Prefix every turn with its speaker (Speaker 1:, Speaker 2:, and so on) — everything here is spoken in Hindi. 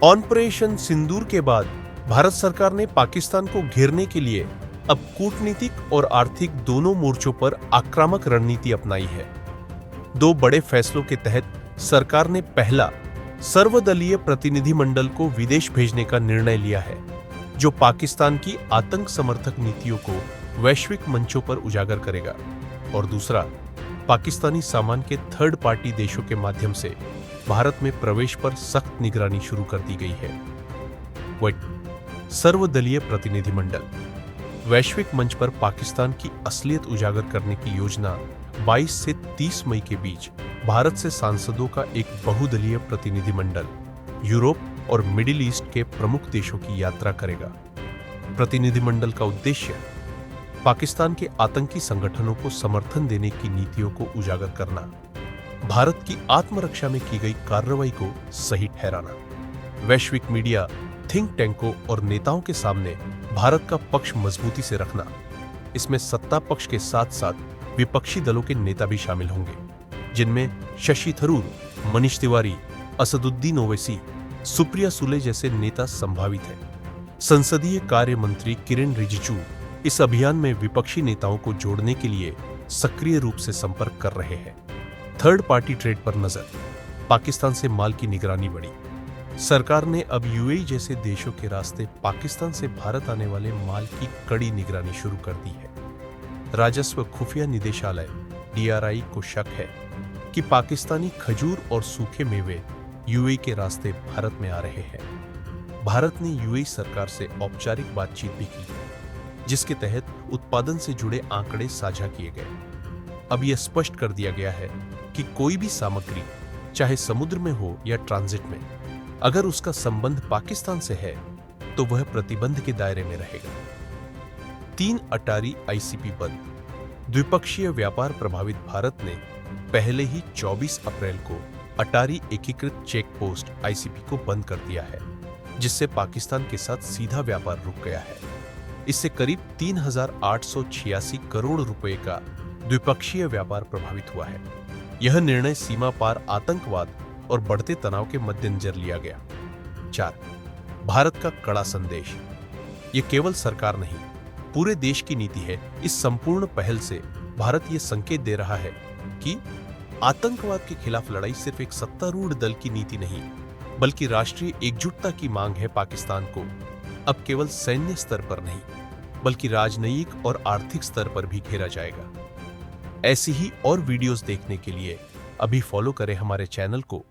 Speaker 1: ऑपरेशन सिंदूर के बाद भारत सरकार ने पाकिस्तान को घेरने के लिए अब कूटनीतिक और आर्थिक दोनों मोर्चों पर आक्रामक रणनीति अपनाई है। दो बड़े फैसलों के तहत सरकार ने पहला, सर्वदलीय प्रतिनिधिमंडल को विदेश भेजने का निर्णय लिया है, जो पाकिस्तान की आतंक समर्थक नीतियों को वैश्विक मंचों पर उजागर करेगा, और दूसरा, पाकिस्तानी सामान के थर्ड पार्टी देशों के माध्यम से भारत में प्रवेश पर सख्त निगरानी शुरू कर दी गई है। सर्वदलीय प्रतिनिधिमंडल वैश्विक मंच पर पाकिस्तान की असलियत उजागर करने की योजना 22 से 30 मई के बीच भारत से सांसदों का एक बहुदलीय प्रतिनिधिमंडल यूरोप और मिडिल ईस्ट के प्रमुख देशों की यात्रा करेगा। प्रतिनिधिमंडल का उद्देश्य पाकिस्तान के आतंकी संगठनों को समर्थन देने की नीतियों को उजागर करना, भारत की आत्मरक्षा में की गई कार्रवाई को सही ठहराना, वैश्विक मीडिया, थिंक टैंकों और नेताओं के सामने भारत का पक्ष मजबूती से रखना। इसमें सत्ता पक्ष के साथ साथ विपक्षी दलों के नेता भी शामिल होंगे, जिनमें शशि थरूर, मनीष तिवारी, असदुद्दीन ओवैसी, सुप्रिया सुले जैसे नेता संभावित हैं। संसदीय कार्य मंत्री किरेन रिजिजू इस अभियान में विपक्षी नेताओं को जोड़ने के लिए सक्रिय रूप से संपर्क कर रहे हैं। थर्ड पार्टी ट्रेड पर नजर, पाकिस्तान से माल की निगरानी बढ़ी। सरकार ने अब यूएई जैसे देशों के रास्ते पाकिस्तान से भारत आने वाले माल की कड़ी निगरानी शुरू कर दी है। राजस्व खुफिया निदेशालय DRI को शक है कि पाकिस्तानी खजूर और सूखे मेवे यूएई के रास्ते भारत में आ रहे हैं। भारत ने यूएई सरकार से औपचारिक बातचीत भी की, जिसके तहत उत्पादन से जुड़े आंकड़े साझा किए गए। अब यह स्पष्ट कर दिया गया है कि कोई भी सामग्री, चाहे समुद्र में हो या ट्रांजिट में, अगर उसका संबंध पाकिस्तान से है तो वह प्रतिबंध के दायरे में रहेगा। 3 अटारी ICP बंद। द्विपक्षीय व्यापार प्रभावित भारत ने पहले ही 24 अप्रैल को अटारी एकीकृत चेक पोस्ट ICP को बंद कर दिया है, जिससे पाकिस्तान के साथ सीधा व्यापार रुक गया है। इससे करीब 3,886 करोड़ रुपए का द्विपक्षीय व्यापार प्रभावित हुआ है। यह निर्णय सीमा पार आतंकवाद और बढ़ते तनाव के मद्देनजर लिया गया। 4. भारत का कड़ा संदेश। यह केवल सरकार नहीं, पूरे देश की नीति है। इस संपूर्ण पहल से भारत यह संकेत दे रहा है कि आतंकवाद के खिलाफ लड़ाई सिर्फ एक सत्तारूढ़ दल की नीति नहीं, बल्कि राष्ट्रीय एकजुटता की मांग है। पाकिस्तान को अब केवल सैन्य स्तर पर नहीं, बल्कि राजनयिक और आर्थिक स्तर पर भी घेरा जाएगा। ऐसी ही और वीडियोस देखने के लिए अभी फॉलो करें हमारे चैनल को।